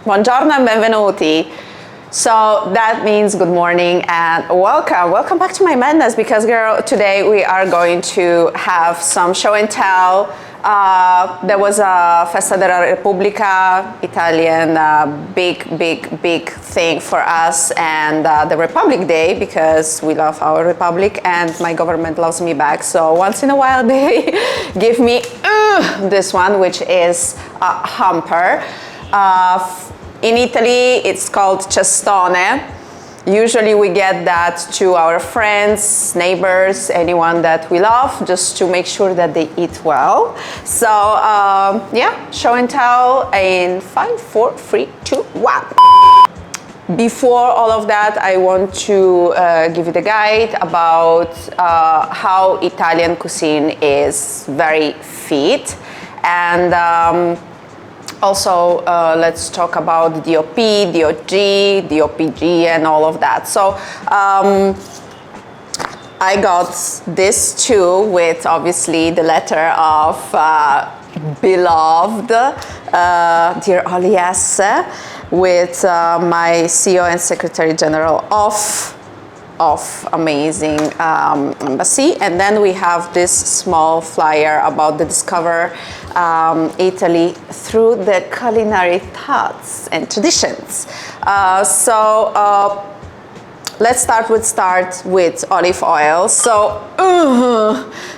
Buongiorno and benvenuti. So that means good morning and welcome. Welcome back to my madness because, girl, today we are going to have some show and tell. There was a Festa della Repubblica, Italian, big thing for us, and the Republic Day, because we love our Republic and my government loves me back. So once in a while they give me this one, which is a hamper. In Italy, it's called cestone. Usually we get that to our friends, neighbors, anyone that we love, just to make sure that they eat well. So yeah, show and tell in 5, 4, 3, 2, 1. Before all of that, I want to give you the guide about how Italian cuisine is very fit. And also, let's talk about DOP, DOG, DOPG, and all of that. So, I got this too with obviously the letter of beloved dear Olly Esse, with my CEO and Secretary General of amazing embassy. And then we have this small flyer about the Discover Italy through the culinary thoughts and traditions. Let's start with olive oil. So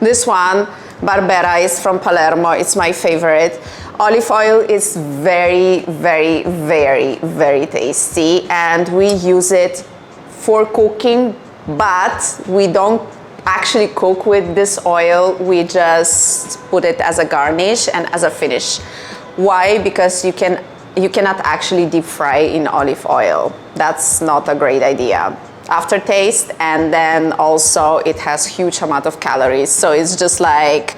this one, Barbera, is from Palermo. It's my favorite. Olive oil is very tasty, and we use it for cooking, but we don't actually cook with this oil. We just put it as a garnish and as a finish. Why? Because you cannot actually deep fry in olive oil. That's not a great idea. Aftertaste, and then also it has huge amount of calories. So it's just like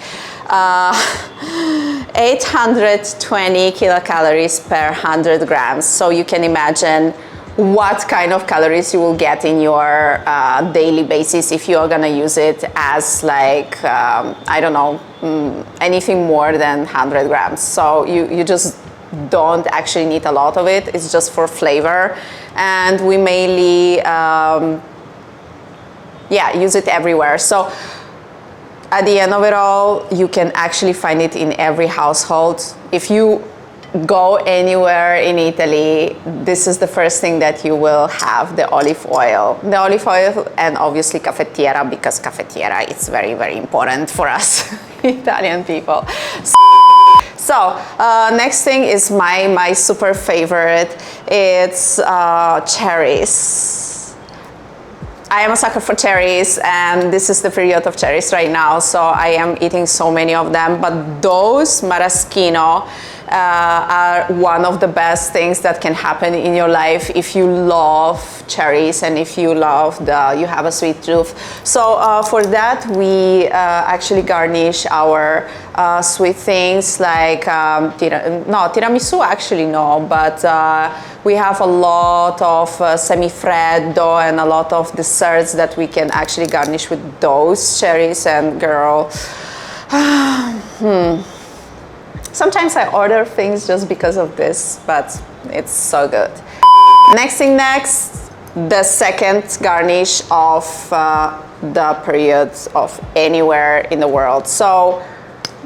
820 kilocalories per 100 grams. So you can imagine what kind of calories you will get in your daily basis if you are gonna use it as like, I don't know, anything more than 100 grams. So you just don't actually need a lot of it. It's just for flavor. And we mainly, use it everywhere. So at the end of it all, you can actually find it in every household. If you go anywhere in Italy, this is the first thing that you will have, the olive oil. The olive oil, and obviously caffettiera, because caffettiera is very important for us Italian people. So next thing is my super favorite. It's cherries. I am a sucker for cherries, and this is the period of cherries right now, so I am eating so many of them. But those maraschino are one of the best things that can happen in your life if you love cherries and if you have a sweet tooth. So for that, we actually garnish our sweet things like tiramisu, actually no, but we have a lot of semifreddo and a lot of desserts that we can actually garnish with those cherries. And girl, sometimes I order things just because of this, but it's so good. Next, the second garnish of the period of anywhere in the world. So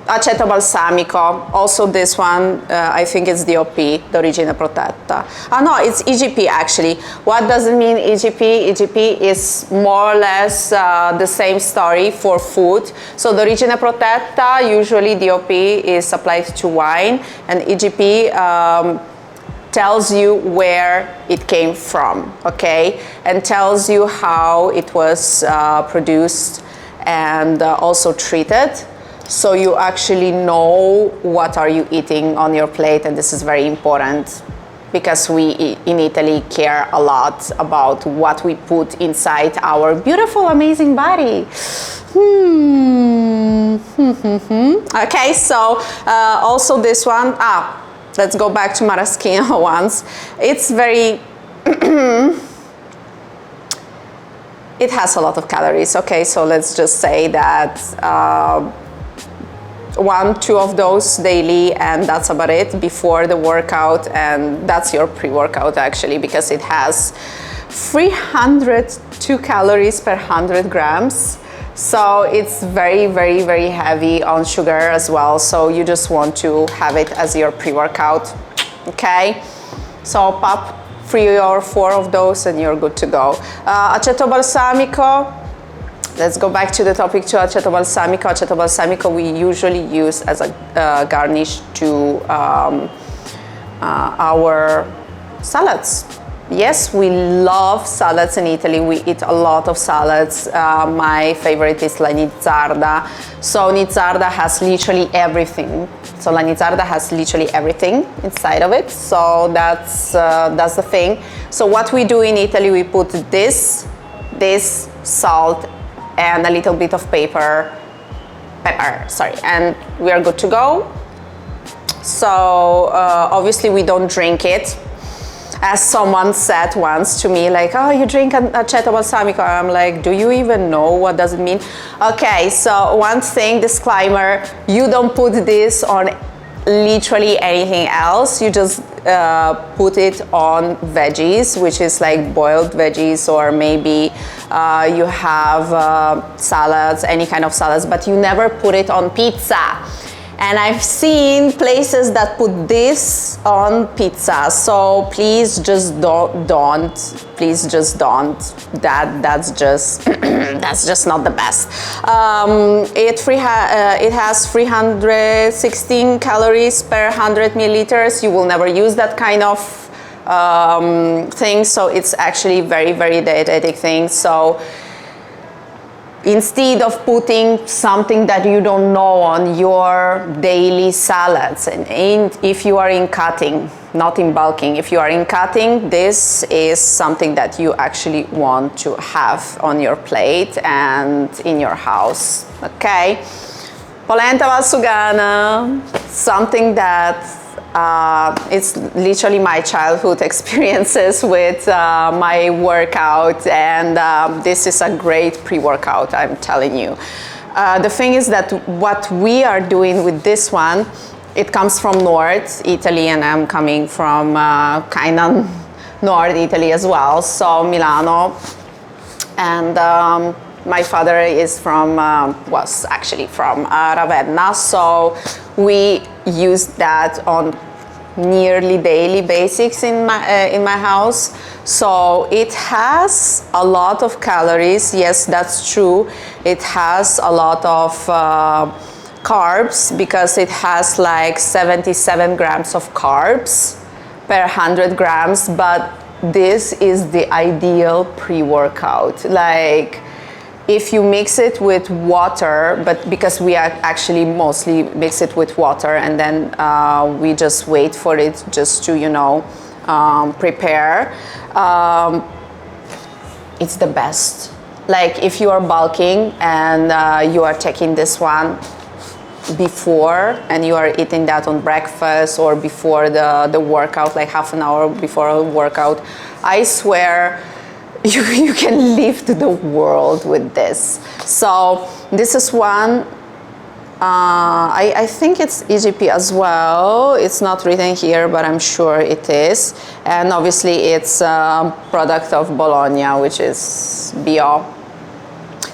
Acetobalsamico, also this one, I think it's DOP, d'origine protetta. No, it's EGP actually. What does it mean, EGP? EGP is more or less the same story for food. So d'origine protetta, usually DOP is applied to wine, and EGP tells you where it came from, okay? And tells you how it was produced and also treated. So you actually know what are you eating on your plate, and this is very important because we in Italy care a lot about what we put inside our beautiful, amazing body. Okay, so also this one, let's go back to maraschino once. It's very, it has a lot of calories, okay? So let's just say that 1-2 of those daily, and that's about it before the workout. And that's your pre-workout actually, because it has 302 calories per 100 grams. So it's very, very, very heavy on sugar as well. So you just want to have it as your pre-workout. Okay, so pop 3 or 4 of those and you're good to go. Acetobalsamico. Let's go back to the topic to acetobalsamico. Acetobalsamico we usually use as a garnish to our salads. Yes, we love salads in Italy. We eat a lot of salads. My favorite is la nizzarda. So nizzarda has literally everything. So la nizzarda has literally everything inside of it. So that's the thing. So what we do in Italy, we put this salt and a little bit of pepper, and we are good to go. So obviously we don't drink it. As someone said once to me, like, oh, you drink acetobalsamico. I'm like, do you even know what does it mean? Okay, so one thing, disclaimer, you don't put this on literally anything else. You just put it on veggies, which is like boiled veggies, or maybe you have salads, any kind of salads, but you never put it on pizza. And I've seen places that put this on pizza, so please just don't. Please just don't. That's just that's just not the best. It has 316 calories per 100 milliliters. You will never use that kind of thing, so it's actually very, very dietetic thing. So instead of putting something that you don't know on your daily salads, and if you are in cutting, not in bulking, if you are in cutting, this is something that you actually want to have on your plate and in your house. Okay, polenta valsugana, something that it's literally my childhood experiences with my workout, and this is a great pre-workout, I'm telling you. The thing is that what we are doing with this one, it comes from North Italy, and I'm coming from kind of North Italy as well, so Milano, and my father is was actually from Ravenna, so we use that on nearly daily basics in my house. So it has a lot of calories. Yes, that's true. It has a lot of carbs, because it has like 77 grams of carbs per 100 grams. But this is the ideal pre-workout. Like, if you mix it with water, but because we actually mostly mix it with water, and then we just wait for it just to, you know, prepare, it's the best. Like, if you are bulking and you are taking this one before, and you are eating that on breakfast or before the workout, like half an hour before a workout, I swear, you can lift the world with this. So this is one. I think it's EGP as well. It's not written here, but I'm sure it is. And obviously it's a product of Bologna, which is bio.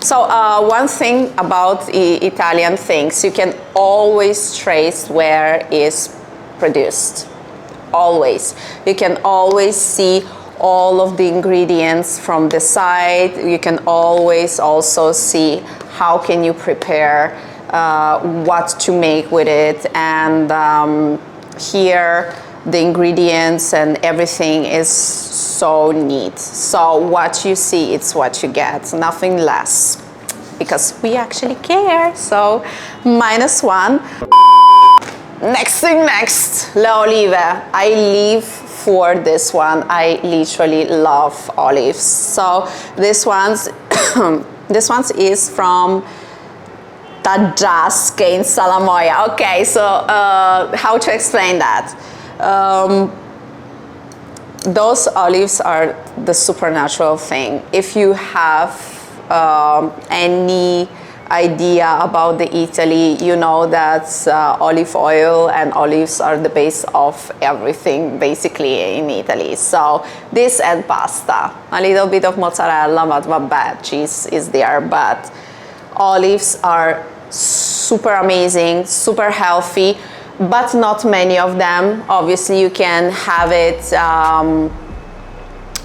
So one thing about Italian things, you can always trace where it's produced. Always. You can always see all of the ingredients from the side. You can always also see how can you prepare, what to make with it, and here the ingredients and everything is so neat. So what you see, it's what you get, nothing less, because we actually care. So -1. Next, le olive. I live for this one. I literally love olives. So this one's is from Tadjasche in Salamoia. Okay, so how to explain that? Those olives are the supernatural thing. If you have any idea about the Italy, you know that olive oil and olives are the base of everything basically in Italy. So this and pasta, a little bit of mozzarella, but vabbè, cheese is there, but olives are super amazing, super healthy, but not many of them. Obviously you can have it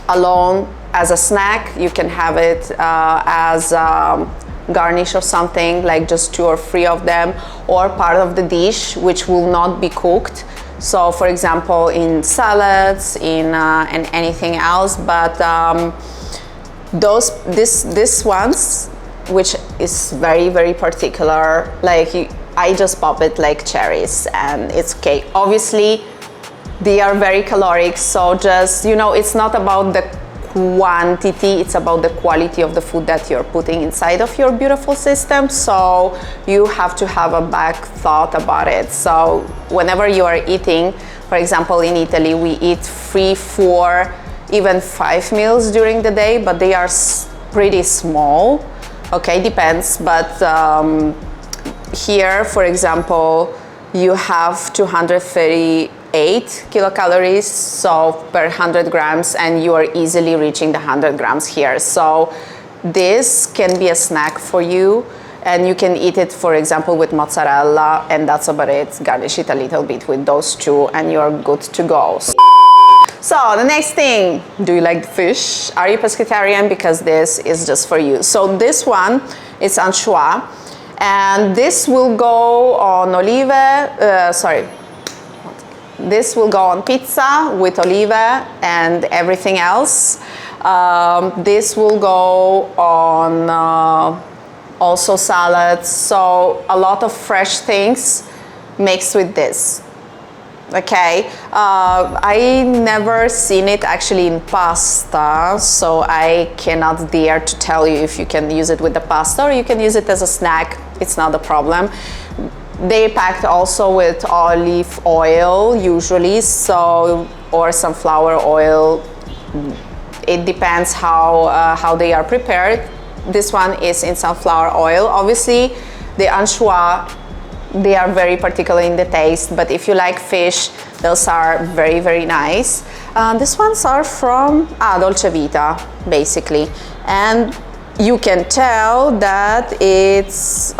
alone as a snack, you can have it as garnish or something, like just 2 or 3 of them, or part of the dish which will not be cooked. So for example in salads, in and anything else, but this ones, which is very, very particular, like I just pop it like cherries and it's okay. Obviously they are very caloric, so just, you know, it's not about the quantity, it's about the quality of the food that you're putting inside of your beautiful system. So you have to have a back thought about it. So whenever you are eating, for example in Italy we eat 3, 4, even 5 meals during the day, but they are pretty small. Okay, depends, but here, for example, you have 238 kilocalories, so per 100 grams, and you are easily reaching the 100 grams here. So this can be a snack for you, and you can eat it, for example, with mozzarella, and that's about it. Garnish it a little bit with those 2, and you're good to go. So the next thing, do you like the fish? Are you pescatarian? Because this is just for you. So this one is anchois, and this will go on this will go on pizza with olive and everything else. This will go on also salads. So a lot of fresh things mixed with this. Okay, I never seen it actually in pasta, so I cannot dare to tell you if you can use it with the pasta or you can use it as a snack. It's not a problem. They packed also with olive oil usually, so, or sunflower oil. It depends how they are prepared. This one is in sunflower oil. Obviously the anchois, they are very particular in the taste, but if you like fish, those are very, very nice. These ones are from Dolce Vita, basically. And you can tell that it's,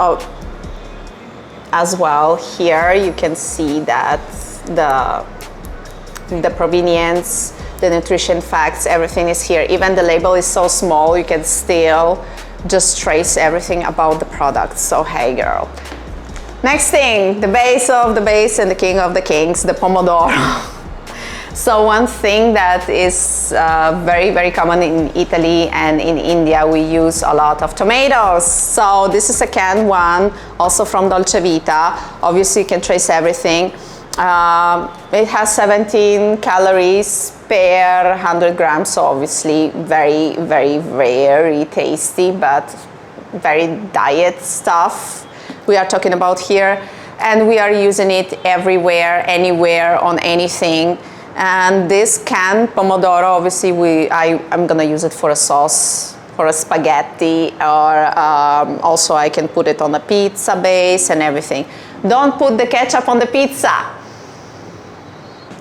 as well, here you can see that the provenience, the nutrition facts, everything is here. Even the label is so small, you can still just trace everything about the product. So hey girl. Next thing, the base of the base and the king of the kings, the pomodoro. So one thing that is very, very common in Italy and in India, we use a lot of tomatoes. So this is a canned one, also from Dolce Vita. Obviously you can trace everything. It has 17 calories per 100 grams, so obviously very, very, very tasty, but very diet stuff we are talking about here, and we are using it everywhere, anywhere, on anything. And this canned pomodoro, obviously I'm gonna use it for a sauce, for a spaghetti, or also I can put it on a pizza base and everything. Don't put the ketchup on the pizza.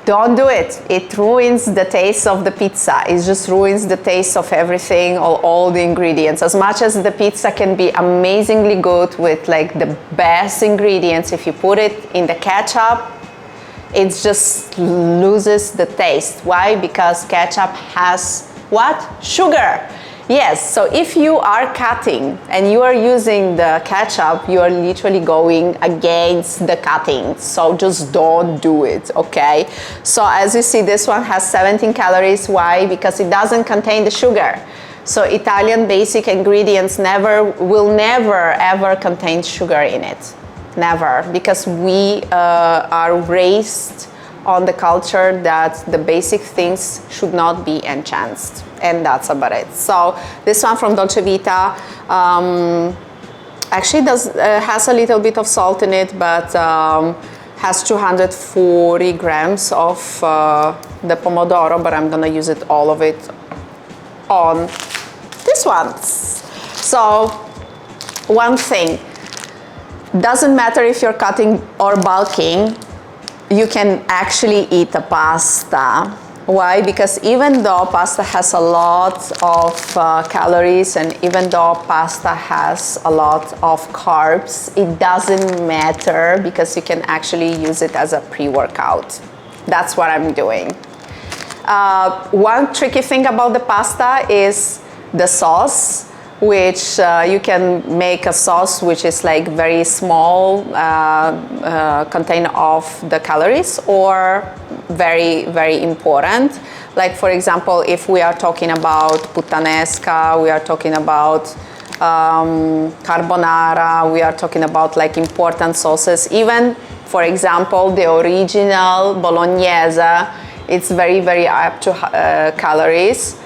Don't do it. It ruins the taste of the pizza. It just ruins the taste of everything, all the ingredients. As much as the pizza can be amazingly good with like the best ingredients, if you put it in the ketchup, it just loses the taste. Why? Because ketchup has what? Sugar. Yes, so if you are cutting and you are using the ketchup, you are literally going against the cutting. So just don't do it, okay? So as you see, this one has 17 calories. Why? Because it doesn't contain the sugar. So Italian basic ingredients will never ever contain sugar in it. Never, because we are raised on the culture that the basic things should not be enhanced, and that's about it. So this one from Dolce Vita actually has a little bit of salt in it, but has 240 grams of the pomodoro, but I'm gonna use it all of it on this one. So one thing, doesn't matter if you're cutting or bulking, you can actually eat a pasta. Why? Because even though pasta has a lot of calories, and even though pasta has a lot of carbs, it doesn't matter because you can actually use it as a pre-workout. That's what I'm doing. One tricky thing about the pasta is the sauce, which you can make a sauce which is like very small contain of the calories, or very, very important. Like for example, if we are talking about puttanesca, we are talking about carbonara, we are talking about like important sauces. Even for example, the original bolognese, it's very, very up to calories.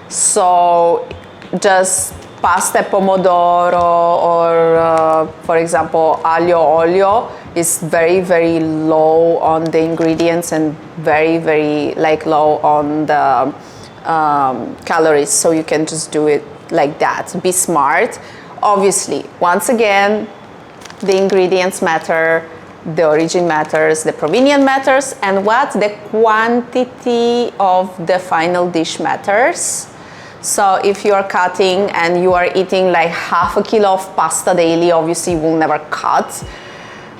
So just pasta pomodoro, or for example aglio olio, is very, very low on the ingredients and very, very like low on the calories. So you can just do it like that. Be smart. Obviously, once again, the ingredients matter, the origin matters, the provenance matters, and what? The quantity of the final dish matters. So if you are cutting and you are eating like half a kilo of pasta daily, obviously you will never cut.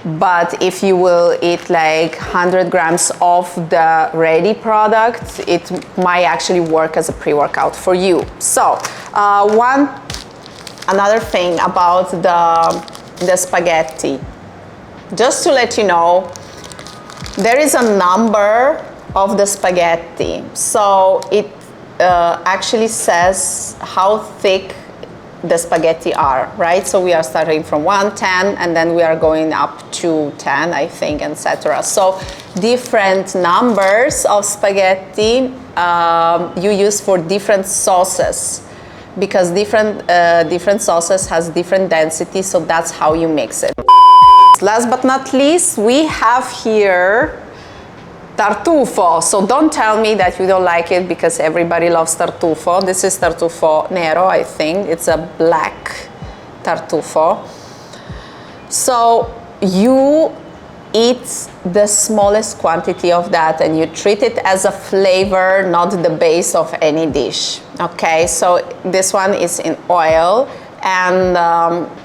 But if you will eat like 100 grams of the ready product, it might actually work as a pre-workout for you. So another thing about the spaghetti, just to let you know, there is a number of the spaghetti. So it actually says how thick the spaghetti are, right? So we are starting from 110 and then we are going up to 10, I think, etc. So different numbers of spaghetti you use for different sauces, because different sauces has different density, so that's how you mix it. Last but not least, we have here Tartufo. So don't tell me that you don't like it, because everybody loves Tartufo. This is Tartufo Nero, I think. It's a black Tartufo. So you eat the smallest quantity of that and you treat it as a flavor, not the base of any dish. Okay, so this one is in oil, and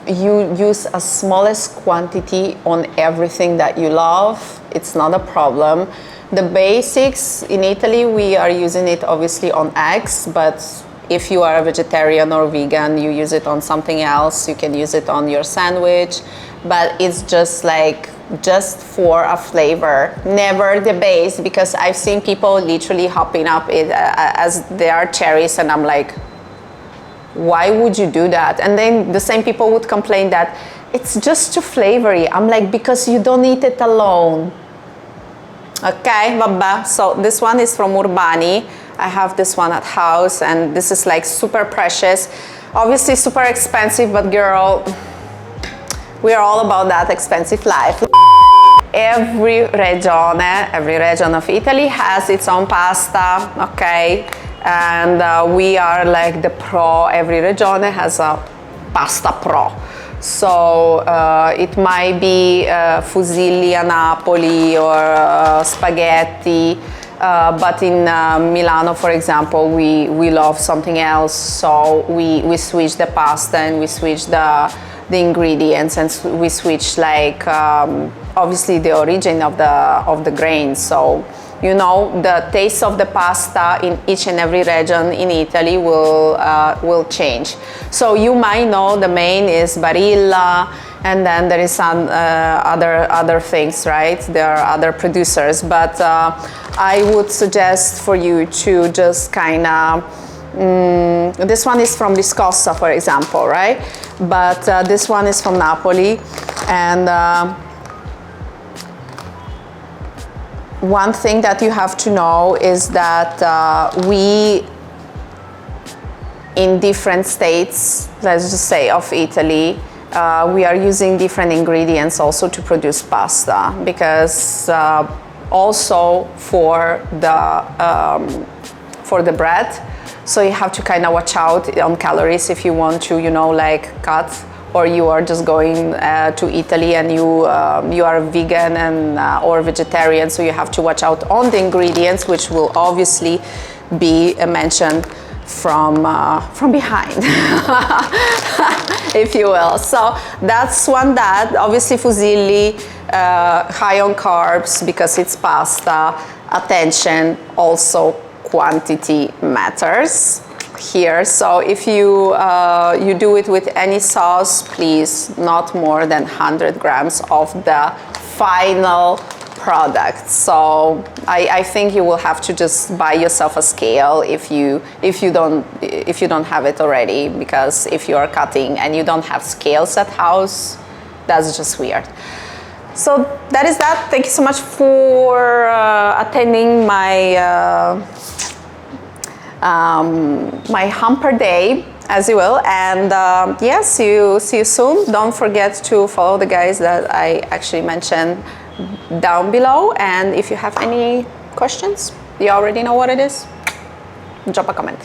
you use a smallest quantity on everything that you love. It's not a problem. The basics in Italy, we are using it obviously on eggs, but if you are a vegetarian or vegan, you use it on something else. You can use it on your sandwich, but it's just like, just for a flavor, never the base, because I've seen people literally hopping up it as they are cherries, and I'm like, why would you do that? And then the same people would complain that it's just too flavory. I'm like, because you don't eat it alone. Okay, vabbè. So this one is from Urbani. I have this one at house, and this is like super precious. Obviously super expensive, but girl, we are all about that expensive life. Every region of Italy has its own pasta, okay? And we are like the pro. Every region has a pasta pro. So it might be fusilli a Napoli, or spaghetti, but in Milano, for example, we love something else. So we switch the pasta, and we switch the ingredients, and we switch like obviously the origin of the grains. So you know, the taste of the pasta in each and every region in Italy will change. So you might know the main is Barilla, and then there is some other things, right? There are other producers, but I would suggest for you to just kind of, this one is from Viscosa, for example, right? But this one is from Napoli, and one thing that you have to know is that we, in different states, let's just say of Italy, we are using different ingredients also to produce pasta, because also for the bread, so you have to kind of watch out on calories if you want to, you know, like cut or you are just going to Italy and you are a vegan and or vegetarian, so you have to watch out on the ingredients, which will obviously be mentioned from behind, if you will. So that's one that obviously fusilli, high on carbs because it's pasta. Attention, also quantity matters here. So if you you do it with any sauce, please not more than 100 grams of the final product. So I think you will have to just buy yourself a scale if you don't have it already, because if you are cutting and you don't have scales at house, that's just weird. So that is that. Thank you so much for attending my my hamper day, as you will, and yeah, see you soon. Don't forget to follow the guys that I actually mentioned down below, and if you have any questions, you already know what it is, drop a comment.